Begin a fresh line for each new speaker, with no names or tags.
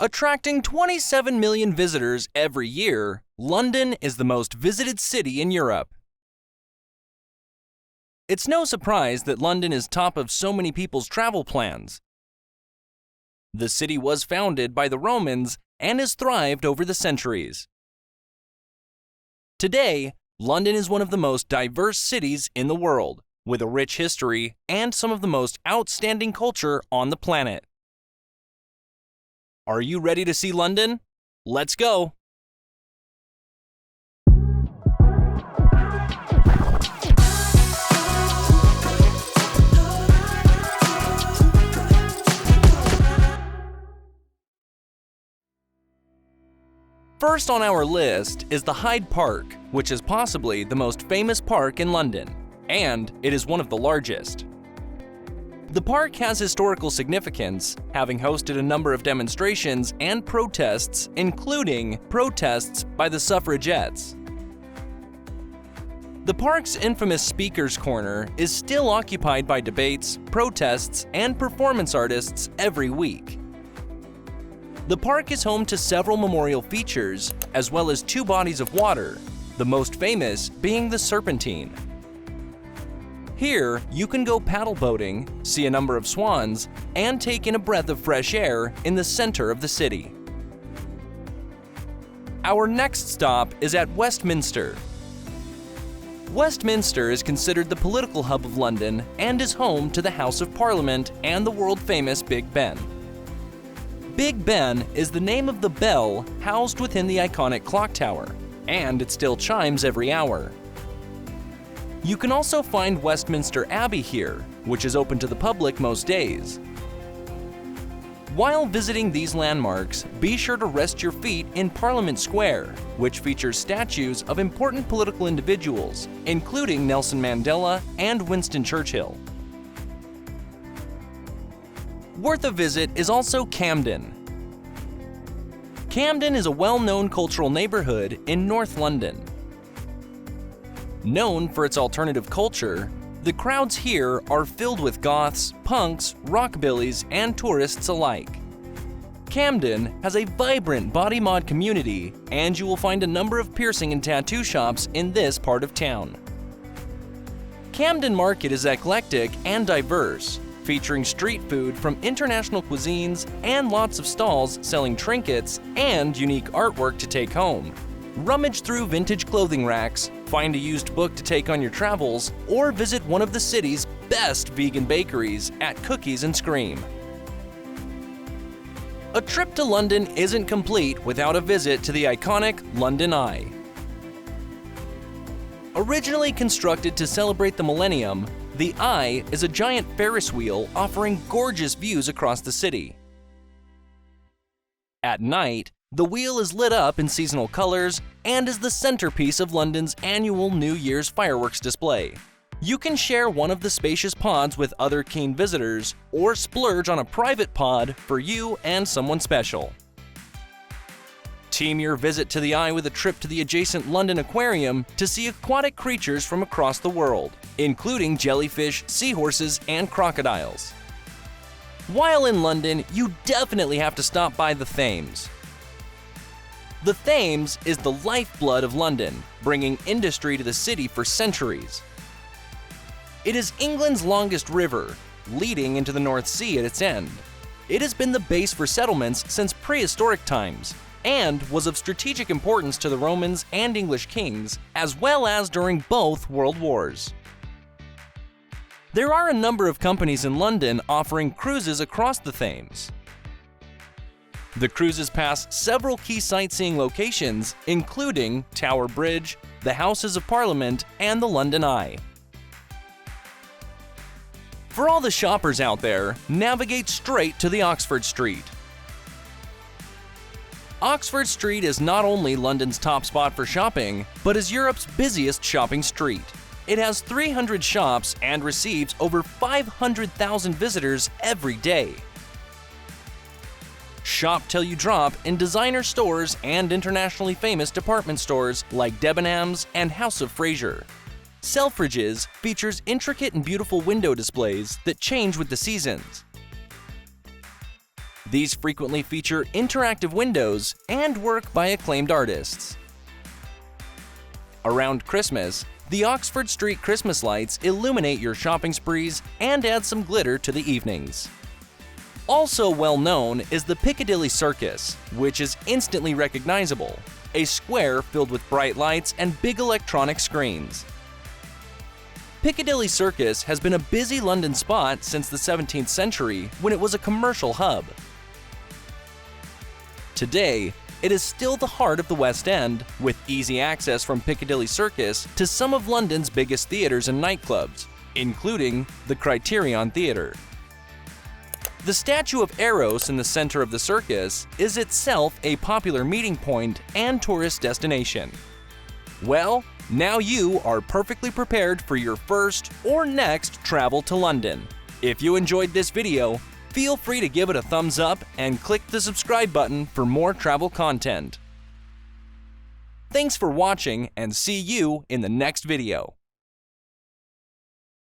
Attracting 27 million visitors every year, London is the most visited city in Europe. It's no surprise that London is top of so many people's travel plans. The city was founded by the Romans and has thrived over the centuries. Today, London is one of the most diverse cities in the world, with a rich history and some of the most outstanding culture on the planet. Are you ready to see London? Let's go! First on our list is the Hyde Park, which is possibly the most famous park in London, and it is one of the largest. The park has historical significance, having hosted a number of demonstrations and protests, including protests by the suffragettes. The park's infamous Speaker's Corner is still occupied by debates, protests, and performance artists every week. The park is home to several memorial features, as well as two bodies of water, the most famous being the Serpentine. Here, you can go paddle boating, see a number of swans, and take in a breath of fresh air in the center of the city. Our next stop is at Westminster. Westminster is considered the political hub of London and is home to the House of Parliament and the world-famous Big Ben. Big Ben is the name of the bell housed within the iconic clock tower, and it still chimes every hour. You can also find Westminster Abbey here, which is open to the public most days. While visiting these landmarks, be sure to rest your feet in Parliament Square, which features statues of important political individuals, including Nelson Mandela and Winston Churchill. Worth a visit is also Camden. Camden is a well-known cultural neighborhood in North London. Known for its alternative culture, the crowds here are filled with goths, punks, rockabillys, and tourists alike. Camden has a vibrant body mod community, and you will find a number of piercing and tattoo shops in this part of town. Camden Market is eclectic and diverse, featuring street food from international cuisines and lots of stalls selling trinkets and unique artwork to take home. Rummage through vintage clothing racks, find a used book to take on your travels, or visit one of the city's best vegan bakeries at 𝗥𝗲𝗄𝗏. A trip to London isn't complete without a visit to the iconic London Eye. Originally constructed to celebrate the millennium, the Eye is a giant Ferris wheel offering gorgeous views across the city. At night, the wheel is lit up in seasonal colors and is the centerpiece of London's annual New Year's fireworks display. You can share one of the spacious pods with other keen visitors or splurge on a private pod for you and someone special. Team your visit to the Eye with a trip to the adjacent London Aquarium to see aquatic creatures from across the world, including jellyfish, seahorses, and crocodiles. While in London, you definitely have to stop by the Thames. The Thames is the lifeblood of London, bringing industry to the city for centuries. It is England's longest river, leading into the North Sea at its end. It has been the base for settlements since prehistoric times, and was of strategic importance to the Romans and English kings, as well as during both World Wars. There are a number of companies in London offering cruises across the Thames. The cruises pass several key sightseeing locations, including Tower Bridge, the Houses of Parliament, and the London Eye. For all the shoppers out there, navigate straight to the Oxford Street. Oxford Street is not only London's top spot for shopping, but is Europe's busiest shopping street. It has 300 shops and receives over 500,000 visitors every day. Shop till you drop in designer stores and internationally famous department stores like Debenhams and House of Fraser. Selfridges features intricate and beautiful window displays that change with the seasons. These frequently feature interactive windows and work by acclaimed artists. Around Christmas, the Oxford Street Christmas lights illuminate your shopping sprees and add some glitter to the evenings. Also well known is the Picadilly Circus, which is instantly recognizable, a square filled with bright lights and big electronic screens. Picadilly Circus has been a busy London spot since the 17th century when it was a commercial hub. Today, it is still the heart of the West End, with easy access from Piccadilly Circus to some of London's biggest theatres and nightclubs, including the Criterion Theatre. The statue of Eros in the center of the circus is itself a popular meeting point and tourist destination. Well, now you are perfectly prepared for your first or next travel to London. If you enjoyed this video, feel free to give it a thumbs up and click the subscribe button for more travel content. Thanks for watching and see you in the next video.